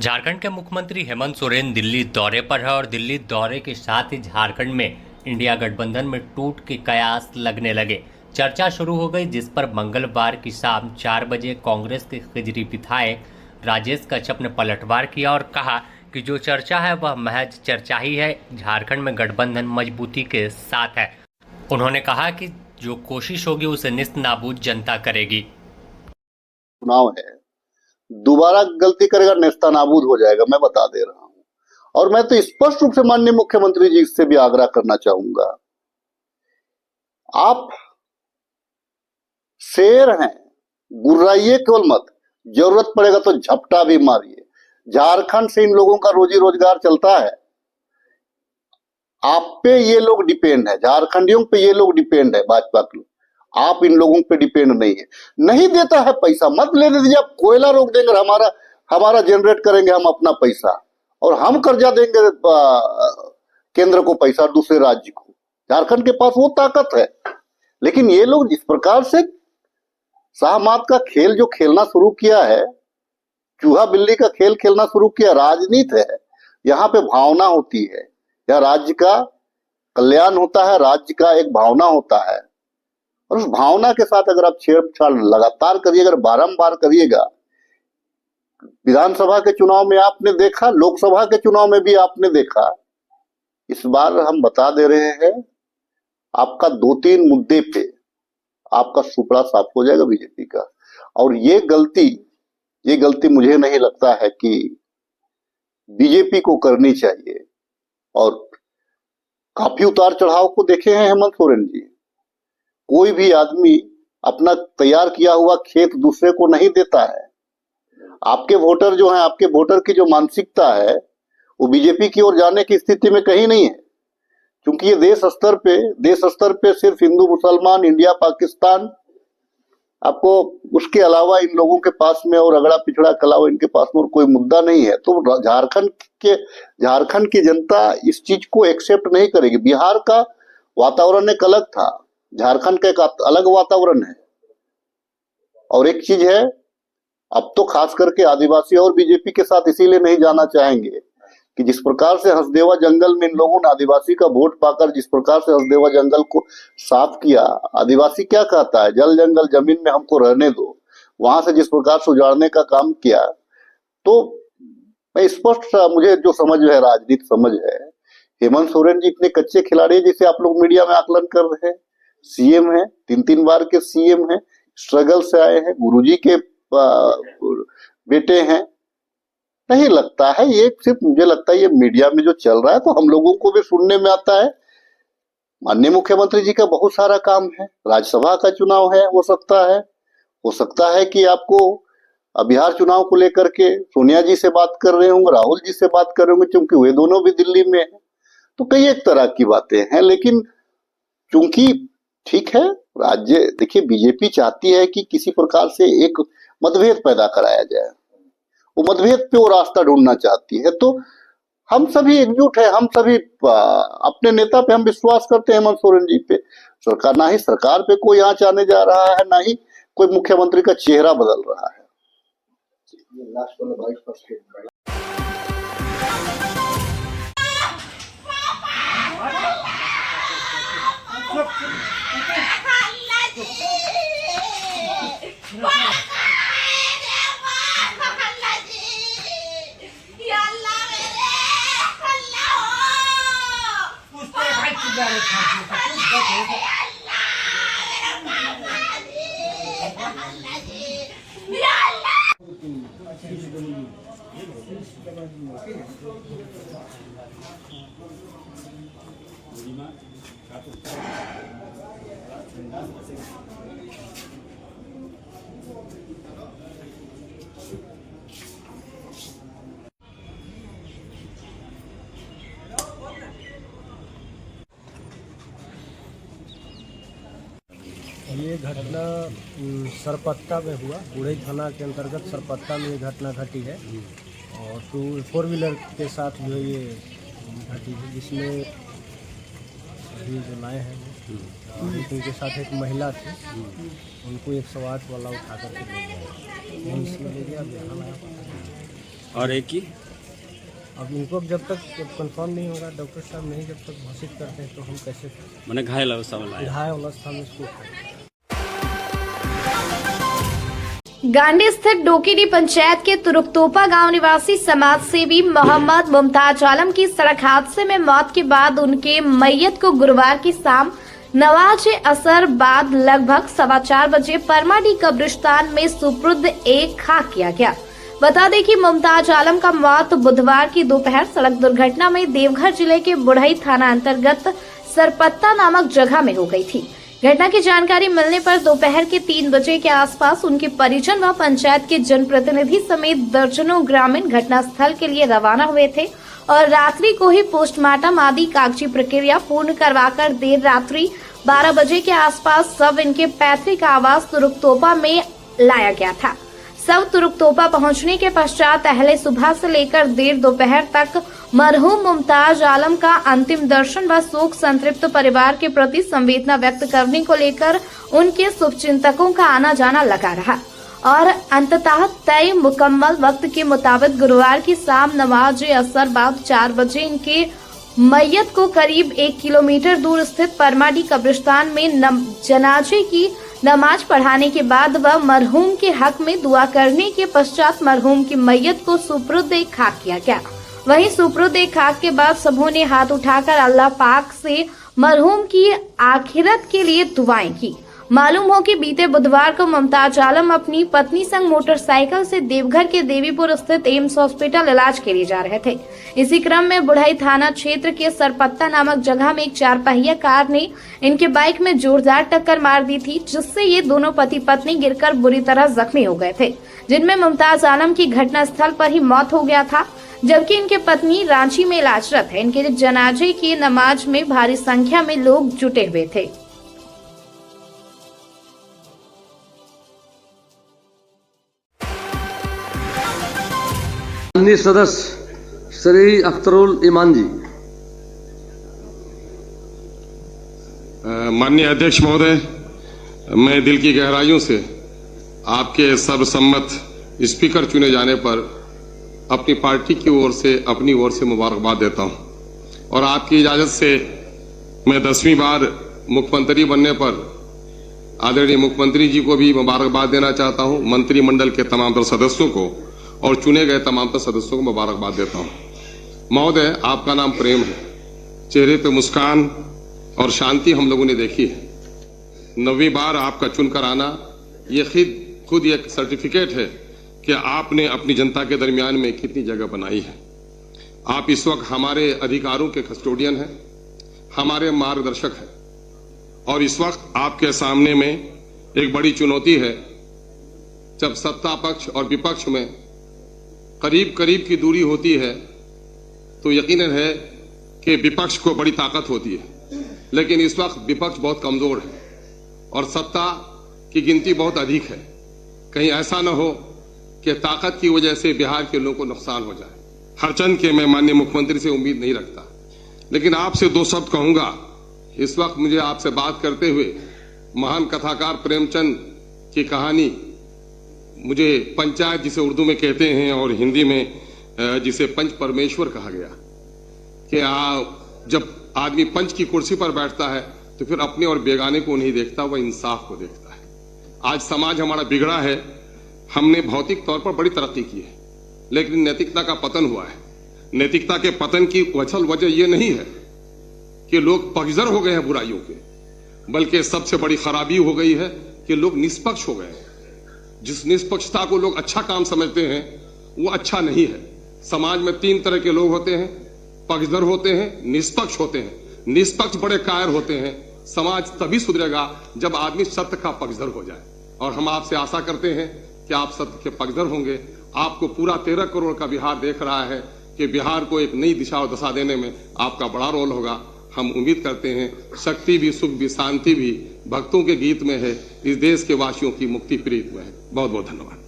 झारखंड के मुख्यमंत्री हेमंत सोरेन दिल्ली दौरे पर है और दिल्ली दौरे के साथ ही झारखंड में इंडिया गठबंधन में टूट के कयास लगने लगे। चर्चा शुरू हो गई, जिस पर मंगलवार की शाम 4 बजे कांग्रेस के खिजरी विधायक राजेश कच्छप ने पलटवार किया और कहा कि जो चर्चा है वह महज चर्चा ही है, झारखंड में गठबंधन मजबूती के साथ है। उन्होंने कहा कि जो कोशिश होगी उसे निस्त नाबूद जनता करेगी। चुनाव है, दोबारा गलती करेगा नेस्तनाबूद हो जाएगा, मैं बता दे रहा हूं। और मैं तो स्पष्ट रूप से माननीय मुख्यमंत्री जी से भी आग्रह करना चाहूंगा, आप शेर हैं, गुर्राइए केवल मत, जरूरत पड़ेगा तो झपटा भी मारिए। झारखंड से इन लोगों का रोजी रोजगार चलता है, आप पे ये लोग डिपेंड है, झारखंडियों पे ये लोग डिपेंड है, भाजपा के लोग। आप इन लोगों पे डिपेंड नहीं है। नहीं देता है पैसा, मत लेने दीजिए। आप कोयला रोक देंगे, हमारा जनरेट करेंगे हम अपना पैसा, और हम कर्जा देंगे केंद्र को पैसा, दूसरे राज्य को। झारखंड के पास वो ताकत है। लेकिन ये लोग जिस प्रकार से शाहमात का खेल जो खेलना शुरू किया है, चूहा बिल्ली का खेल खेलना शुरू किया, राजनीति है। यहाँ पे भावना होती है, या राज्य का कल्याण होता है, राज्य का एक भावना होता है, और उस भावना के साथ अगर आप छेड़छाड़ लगातार करिएगा, अगर बारंबार करिएगा, विधानसभा के चुनाव में आपने देखा, लोकसभा के चुनाव में भी आपने देखा। इस बार हम बता दे रहे हैं, आपका 2-3 मुद्दे पे आपका सुपड़ा साफ हो जाएगा बीजेपी का। और ये गलती मुझे नहीं लगता है कि बीजेपी को करनी चाहिए। और काफी उतार चढ़ाव को देखे हैं हेमंत सोरेन जी। कोई भी आदमी अपना तैयार किया हुआ खेत दूसरे को नहीं देता है। आपके वोटर जो हैं, आपके वोटर की जो मानसिकता है, वो बीजेपी की ओर जाने की स्थिति में कहीं नहीं है। क्योंकि ये देश स्तर पे सिर्फ हिंदू मुसलमान, इंडिया पाकिस्तान, आपको उसके अलावा इन लोगों के पास में और अगड़ा पिछड़ा के अलावा इनके पास में और कोई मुद्दा नहीं है। तो झारखंड की जनता इस चीज को एक्सेप्ट नहीं करेगी। बिहार का वातावरण एक अलग था, झारखंड का एक अलग वातावरण है। और एक चीज है, अब तो खास करके आदिवासी और बीजेपी के साथ इसीलिए नहीं जाना चाहेंगे कि जिस प्रकार से हंसदेवा जंगल में इन लोगों ने आदिवासी का वोट पाकर जिस प्रकार से हंसदेवा जंगल को साफ किया, आदिवासी क्या कहता है, जल जंगल जमीन में हमको रहने दो। वहां से जिस प्रकार से उजाड़ने का काम किया, तो मैं स्पष्ट, मुझे जो समझ है, राजनीति समझ है, हेमंत सोरेन जी इतने कच्चे खिलाड़ी है जिसे आप लोग मीडिया में आकलन कर रहे हैं। सीएम है, 3-3 बार के सीएम है, स्ट्रगल से आए हैं, गुरुजी के बेटे हैं। नहीं लगता है, ये सिर्फ मुझे लगता है ये मीडिया में जो चल रहा है, तो हम लोगों को भी सुनने में आता है। माननीय मुख्यमंत्री जी का बहुत सारा काम है, राज्यसभा का चुनाव है, हो सकता है कि आपको बिहार चुनाव को लेकर के सोनिया जी से बात कर रहे होंगे, राहुल जी से बात कर रहे होंगे, क्योंकि वे दोनों भी दिल्ली में हैं। तो कई एक तरह की बातें हैं। लेकिन चूंकि ठीक है, राज्य देखिए, बीजेपी चाहती है कि किसी प्रकार से एक मतभेद पैदा कराया जाए, वो मतभेद पे वो रास्ता ढूंढना चाहती है। तो हम सभी एकजुट है, हम सभी अपने नेता पे हम विश्वास करते हैं, हेमंत सोरेन जी पे। सरकार, ना ही सरकार पे कोई आंच आने जा रहा है, ना ही कोई मुख्यमंत्री का चेहरा बदल रहा है। ये घटना सरपत्ता में हुआ, बुढ़ई थाना के अंतर्गत सरपत्ता में ये घटना घटी है। और 4 व्हीलर के साथ जो है ये घटी है, जिसमें अभी जो लाए हैं उनके साथ एक महिला थी, उनको 108 वाला उठा करके ले गया, इसमें ले गया। और एक की अब इनको जब तक कंफर्म नहीं होगा, डॉक्टर साहब नहीं जब तक घोषित करते हैं तो हम कैसे मैंने घायल अवस्था में लाया। घायल अवस्था में इसको करें। गांडी स्थित डोकीडी पंचायत के तुरुकतोपा गांव निवासी समाज सेवी मोहम्मद मुमताज आलम की सड़क हादसे में मौत के बाद उनके मैयत को गुरुवार की शाम नमाज असर बाद लगभग 4:15 बजे परमाडी कब्रिस्तान में सुपुर्द एक खाक किया गया। बता दें कि मुमताज आलम का मौत बुधवार की दोपहर सड़क दुर्घटना में देवघर जिले के बुढ़ई थाना अंतर्गत सरपत्ता नामक जगह में हो गई थी। घटना की जानकारी मिलने पर दोपहर के 3 बजे के आसपास उनके परिजन व पंचायत के जनप्रतिनिधि समेत दर्जनों ग्रामीण घटनास्थल के लिए रवाना हुए थे और रात्रि को ही पोस्टमार्टम आदि कागजी प्रक्रिया पूर्ण करवाकर देर रात्रि 12 बजे के आसपास सब इनके पैतृक आवास तुरुकतोपा में लाया गया था। सब तुरुकतोपा पहुंचने के पश्चात पहले सुबह से लेकर देर दोपहर तक मरहूम मुमताज आलम का अंतिम दर्शन व शोक संतृप्त परिवार के प्रति संवेदना व्यक्त करने को लेकर उनके शुभचिंतकों का आना जाना लगा रहा और अंततः तय मुकम्मल वक्त के मुताबिक गुरुवार की शाम नमाज असर बाद 4 बजे इनके मैयत को करीब 1 किलोमीटर दूर स्थित परमाडी कब्रिस्तान में जनाजे की नमाज पढ़ाने के बाद वह मरहूम के हक में दुआ करने के पश्चात मरहूम की मैयत को सुपुर्द खाक किया गया। वहीं सुपुर्द खाक के बाद सबों ने हाथ उठाकर अल्लाह पाक से मरहूम की आखिरत के लिए दुआएं की। मालूम हो कि बीते बुधवार को मुमताज आलम अपनी पत्नी संग मोटरसाइकिल से देवघर के देवीपुर स्थित एम्स हॉस्पिटल इलाज के लिए जा रहे थे। इसी क्रम में बुढ़ई थाना क्षेत्र के सरपत्ता नामक जगह में एक 4 पहिया कार ने इनके बाइक में जोरदार टक्कर मार दी थी, जिससे ये दोनों पति पत्नी गिरकर बुरी तरह जख्मी हो गए थे, जिनमें मुमताज आलम की घटनास्थल पर ही मौत हो गया था, जबकि इनके पत्नी रांची में इलाजरत है। इनके जनाजे की नमाज में भारी संख्या में लोग जुटे हुए थे। सदस्य श्री अख्तरुल ईमान जी। माननीय अध्यक्ष महोदय, मैं दिल की गहराइयों से आपके सर्वसम्मत स्पीकर चुने जाने पर अपनी पार्टी की ओर से अपनी ओर से मुबारकबाद देता हूं और आपकी इजाजत से मैं 10वीं बार मुख्यमंत्री बनने पर आदरणीय मुख्यमंत्री जी को भी मुबारकबाद देना चाहता हूं, मंत्रिमंडल के तमाम सदस्यों को और चुने गए तमाम सदस्यों को मुबारकबाद देता हूं। महोदय, आपका नाम प्रेम है, चेहरे पे मुस्कान और शांति हम लोगों ने देखी है। 9वीं बार आपका चुनकर आना ये खुद एक सर्टिफिकेट है कि आपने अपनी जनता के दरमियान में कितनी जगह बनाई है। आप इस वक्त हमारे अधिकारों के कस्टोडियन हैं, हमारे मार्गदर्शक हैं और इस वक्त आपके सामने में एक बड़ी चुनौती है। जब सत्ता पक्ष और विपक्ष में करीब करीब की दूरी होती है तो यकीनन है कि विपक्ष को बड़ी ताकत होती है, लेकिन इस वक्त विपक्ष बहुत कमजोर है और सत्ता की गिनती बहुत अधिक है। कहीं ऐसा न हो कि ताकत की वजह से बिहार के लोगों को नुकसान हो जाए। हरचंद के मैं माननीय मुख्यमंत्री से उम्मीद नहीं रखता, लेकिन आपसे 2 शब्द कहूंगा। इस वक्त मुझे आपसे बात करते हुए महान कथाकार प्रेमचंद की कहानी, मुझे पंचायत जिसे उर्दू में कहते हैं और हिंदी में जिसे पंच परमेश्वर कहा गया, कि जब आदमी पंच की कुर्सी पर बैठता है तो फिर अपने और बेगाने को नहीं देखता, वह इंसाफ को देखता है। आज समाज हमारा बिगड़ा है। हमने भौतिक तौर पर बड़ी तरक्की की है, लेकिन नैतिकता का पतन हुआ है। नैतिकता के पतन की असल वजह यह नहीं है कि लोग पगजर हो गए हैं बुराइयों के, बल्कि सबसे बड़ी खराबी हो गई है कि लोग निष्पक्ष हो गए हैं। जिस निष्पक्षता को लोग अच्छा काम समझते हैं वो अच्छा नहीं है। समाज में 3 तरह के लोग होते हैं, पक्षधर होते हैं, निष्पक्ष होते हैं। निष्पक्ष बड़े कायर होते हैं। समाज तभी सुधरेगा जब आदमी सत्य का पक्षधर हो जाए और हम आपसे आशा करते हैं कि आप सत्य के पक्षधर होंगे। आपको पूरा 13 करोड़ का बिहार देख रहा है कि बिहार को एक नई दिशा और दशा देने में आपका बड़ा रोल होगा। हम उम्मीद करते हैं शक्ति भी, सुख भी, शांति भी भक्तों के गीत में है, इस देश के वासियों की मुक्ति प्रीत में है। बहुत बहुत धन्यवाद।